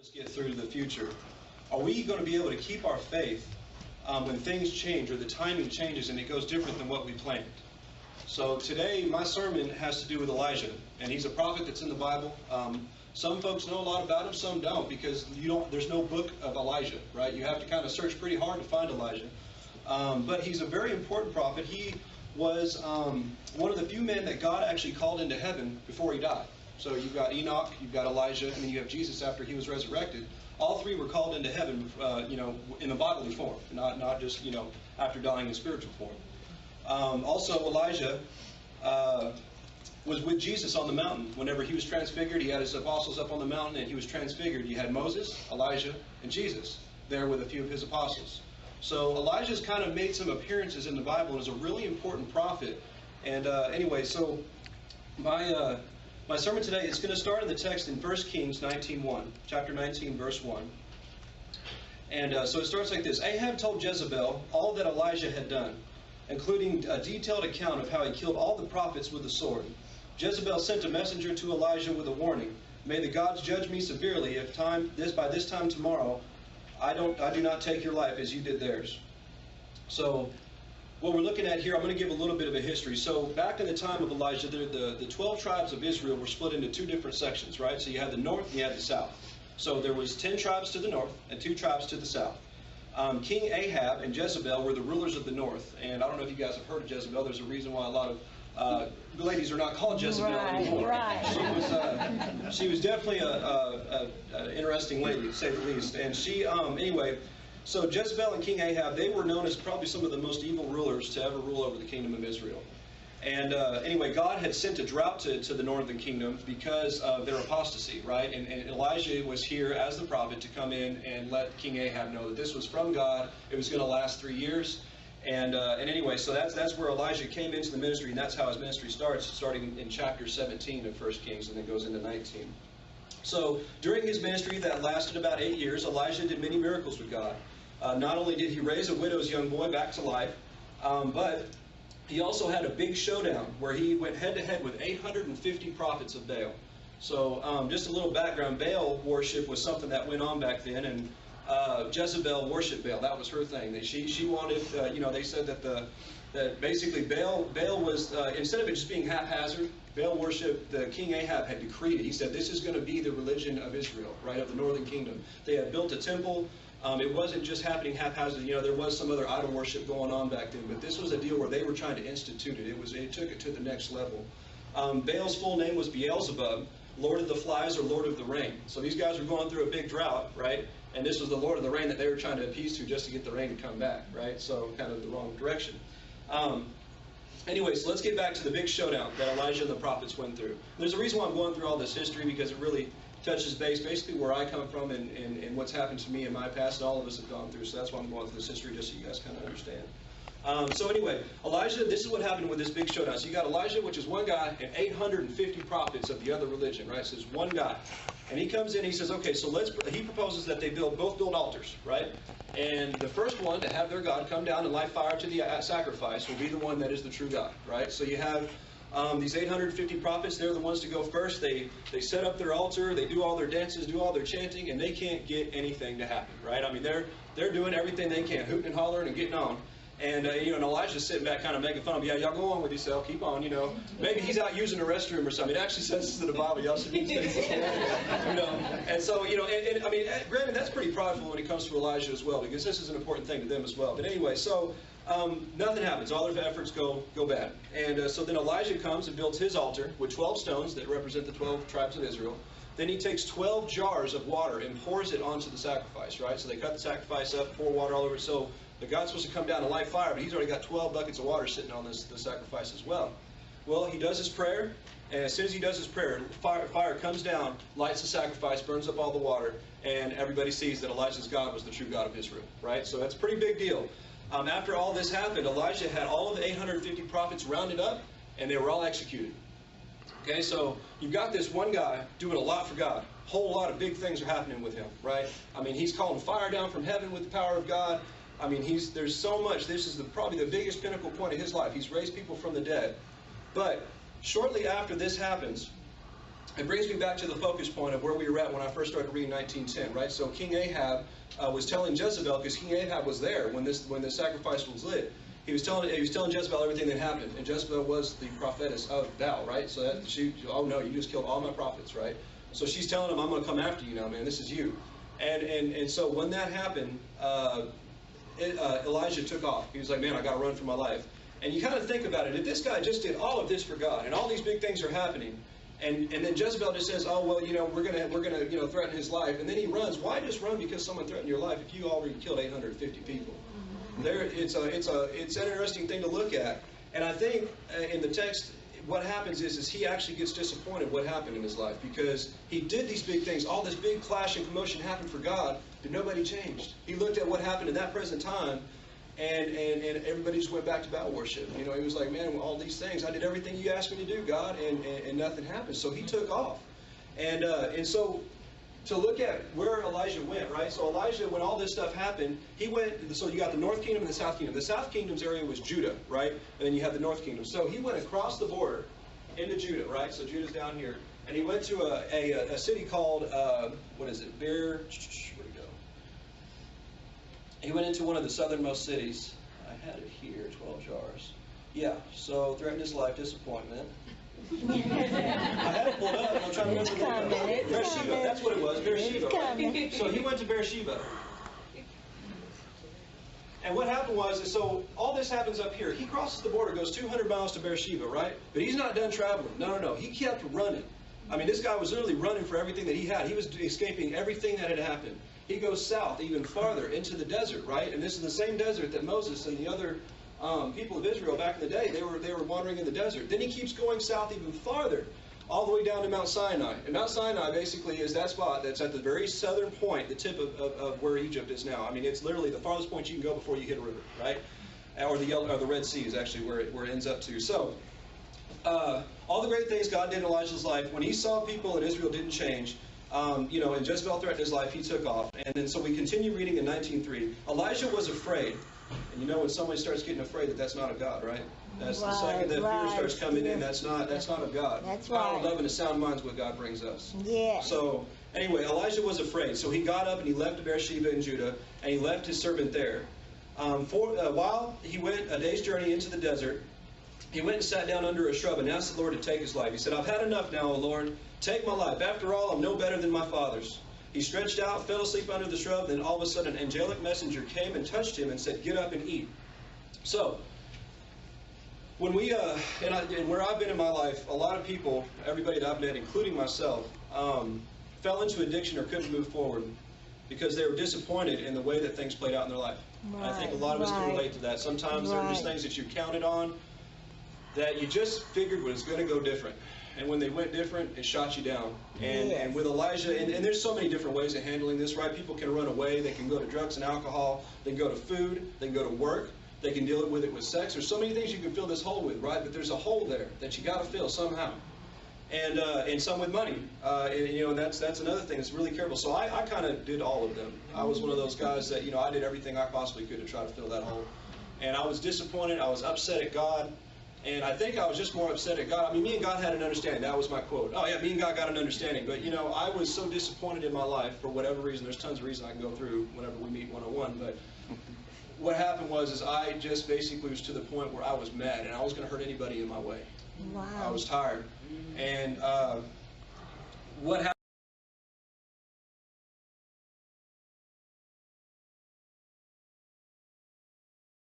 us get through the future. Are we going to be able to keep our faith when things change or the timing changes and it goes different than what we planned? So today my sermon has to do with Elijah, and he's a prophet that's in the Bible. Some folks know a lot about him, some don't, because there's no book of Elijah, right? You have to kind of search pretty hard to find Elijah. But he's a very important prophet. He was one of the few men that God actually called into heaven before he died. So you've got Enoch, you've got Elijah, and then you have Jesus after he was resurrected. All three were called into heaven, in a bodily form, not just, after dying in spiritual form. Also, Elijah was with Jesus on the mountain. Whenever he was transfigured, he had his apostles up on the mountain, and he was transfigured. You had Moses, Elijah, and Jesus there with a few of his apostles. So Elijah's kind of made some appearances in the Bible and is a really important prophet. And anyway, so my sermon today is going to start in the text in 1 Kings 19:1, chapter 19, verse 1. And so it starts like this. Ahab told Jezebel all that Elijah had done, including a detailed account of how he killed all the prophets with the sword. Jezebel sent a messenger to Elijah with a warning. May the gods judge me severely if by this time tomorrow I do not take your life as you did theirs. So what we're looking at here, I'm going to give a little bit of a history. So back in the time of Elijah, the 12 tribes of Israel were split into two different sections, right? So you had the north and you had the south. So there was 10 tribes to the north and 2 tribes to the south. King Ahab and Jezebel were the rulers of the north. And I don't know if you guys have heard of Jezebel. There's a reason why a lot of ladies are not called Jezebel anymore. Right. She was definitely an interesting lady, to say the least. And she, anyway, so Jezebel and King Ahab, they were known as probably some of the most evil rulers to ever rule over the kingdom of Israel. And anyway, God had sent a drought to the northern kingdom because of their apostasy, right? And Elijah was here as the prophet to come in and let King Ahab know that this was from God. It was going to last 3 years. And anyway, so that's where Elijah came into the ministry, and that's how his ministry starts, starting in chapter 17 of 1 Kings, and then goes into 19. So during his ministry that lasted about 8 years, Elijah did many miracles with God. Not only did he raise a widow's young boy back to life, but he also had a big showdown where he went head-to-head with 850 prophets of Baal. So just a little background, Baal worship was something that went on back then, and Jezebel worshipped Baal. That was her thing. She wanted, they said that basically Baal was, instead of it just being haphazard, Baal worship, the King Ahab had decreed it. He said, this is going to be the religion of Israel, right, of the northern kingdom. They had built a temple. It wasn't just happening haphazard. There was some other idol worship going on back then, but this was a deal where they were trying to institute it. It took it to the next level. Baal's full name was Beelzebub, Lord of the Flies or Lord of the Rain. So these guys were going through a big drought, right? And this was the Lord of the Rain that they were trying to appease to just to get the rain to come back, right? So kind of the wrong direction. Anyway, so let's get back to the big showdown that Elijah and the prophets went through. There's a reason why I'm going through all this history, because it really touches base, basically where I come from and what's happened to me in my past, and all of us have gone through. So that's why I'm going through this history, just so you guys kind of understand. So anyway, Elijah, this is what happened with this big showdown. So you got Elijah, which is one guy, and 850 prophets of the other religion, right? So it's one guy. And he comes in, he says, okay, so he proposes that they both build altars, right? And the first one to have their God come down and light fire to the sacrifice will be the one that is the true God, right? So you have these 850 prophets. They're the ones to go first. They set up their altar, they do all their dances, do all their chanting, and they can't get anything to happen, right? I mean, they're doing everything they can, hooting and hollering and getting on. And, and Elijah's sitting back kind of making fun of him. Yeah, y'all go on with yourself. Keep on, Maybe he's out using the restroom or something. It actually says this in the Bible. Y'all should be And so, I mean, granted, that's pretty prideful when it comes to Elijah as well, because this is an important thing to them as well. But anyway, so nothing happens. All their efforts go bad. And so then Elijah comes and builds his altar with 12 stones that represent the 12 tribes of Israel. Then he takes 12 jars of water and pours it onto the sacrifice, right? So they cut the sacrifice up, pour water all over it. So the God's supposed to come down and light fire, but he's already got 12 buckets of water sitting on the sacrifice as well. Well, he does his prayer, and as soon as he does his prayer, fire comes down, lights the sacrifice, burns up all the water, and everybody sees that Elijah's God was the true God of Israel, right? So that's a pretty big deal. After all this happened, Elijah had all of the 850 prophets rounded up, and they were all executed. Okay, so you've got this one guy doing a lot for God. A whole lot of big things are happening with him, right? I mean, he's calling fire down from heaven with the power of God. I mean, there's so much. This is probably the biggest pinnacle point of his life. He's raised people from the dead. But shortly after this happens, it brings me back to the focus point of where we were at when I first started reading 19:10, right? So King Ahab was telling Jezebel, because King Ahab was there when the sacrifice was lit. He was telling Jezebel everything that happened, and Jezebel was the prophetess of Baal, right? So that oh no, you just killed all my prophets, right? So she's telling him, I'm going to come after you now, man. This is you. And so when that happened, Elijah took off. He was like, man, I got to run for my life. And you kind of think about it. If this guy just did all of this for God, and all these big things are happening, and then Jezebel just says, oh well, we're gonna threaten his life, and then he runs. Why just run because someone threatened your life if you already killed 850 people? It's an interesting thing to look at. And I think in the text, what happens is he actually gets disappointed what happened in his life, because he did these big things. All this big clash and commotion happened for God, but nobody changed. He looked at what happened in that present time, and everybody just went back to Baal worship. He was like, man, all these things, I did everything you asked me to do, God, and nothing happened. So he took off. And so to look at where Elijah went, right? So Elijah, when all this stuff happened, he went, so you got the north kingdom and the south kingdom. The south kingdom's area was Judah, right? And then you have the north kingdom. So he went across the border into Judah, right? So Judah's down here. And he went to a city called, what is it? Where'd he go? He went into one of the southernmost cities. I had it here, 12 jars. Yeah, so threatened his life, disappointment. I had it pulled up, and I'm trying to remember. Beersheba, that's what it was, Beersheba. Right? So he went to Beersheba. And what happened was, so all this happens up here. He crosses the border, goes 200 miles to Beersheba, right? But he's not done traveling. No. He kept running. I mean, this guy was literally running for everything that he had. He was escaping everything that had happened. He goes south, even farther, into the desert, right? And this is the same desert that Moses and the other people of Israel back in the day, they were wandering in the desert. Then he keeps going south even farther, all the way down to Mount Sinai. And Mount Sinai basically is that spot that's at the very southern point, the tip of where Egypt is now. I mean, it's literally the farthest point you can go before you hit a river, right? Or the Red Sea is actually where it ends up to. So, all the great things God did in Elijah's life, when he saw people in Israel didn't change, and Jezebel threatened his life, he took off. And then so we continue reading in 19:3. Elijah was afraid. And when somebody starts getting afraid, that's not of God, right? That's the second that fear starts coming in, that's not of God. That's power, right. love, and a sound mind is what God brings us. Yeah. So anyway, Elijah was afraid. So he got up and he left Beersheba in Judah, and he left his servant there. While he went a day's journey into the desert, he went and sat down under a shrub and asked the Lord to take his life. He said, I've had enough now, O Lord. Take my life. After all, I'm no better than my fathers. He stretched out, fell asleep under the shrub. Then all of a sudden, an angelic messenger came and touched him and said, get up and eat. So, when we, and where I've been in my life, a lot of people, everybody that I've met, including myself, fell into addiction or couldn't move forward because they were disappointed in the way that things played out in their life. Right, I think a lot of us can relate to that. Sometimes there are just things that you counted on that you just figured was going to go different. And when they went different, it shot you down. And with Elijah, and there's so many different ways of handling this, right? People can run away. They can go to drugs and alcohol. They can go to food. They can go to work. They can deal with it with sex. There's so many things you can fill this hole with, right? But there's a hole there that you got to fill somehow. And some with money. And that's another thing that's really careful. So I kind of did all of them. I was one of those guys that, I did everything I possibly could to try to fill that hole. And I was disappointed. I was upset at God. And I think I was just more upset at God. I mean, me and God had an understanding. That was my quote. Oh, yeah, me and God got an understanding. But, I was so disappointed in my life for whatever reason. There's tons of reasons I can go through whenever we meet one-on-one. But what happened was I just basically was to the point where I was mad. And I was going to hurt anybody in my way. Wow. I was tired. And what happened?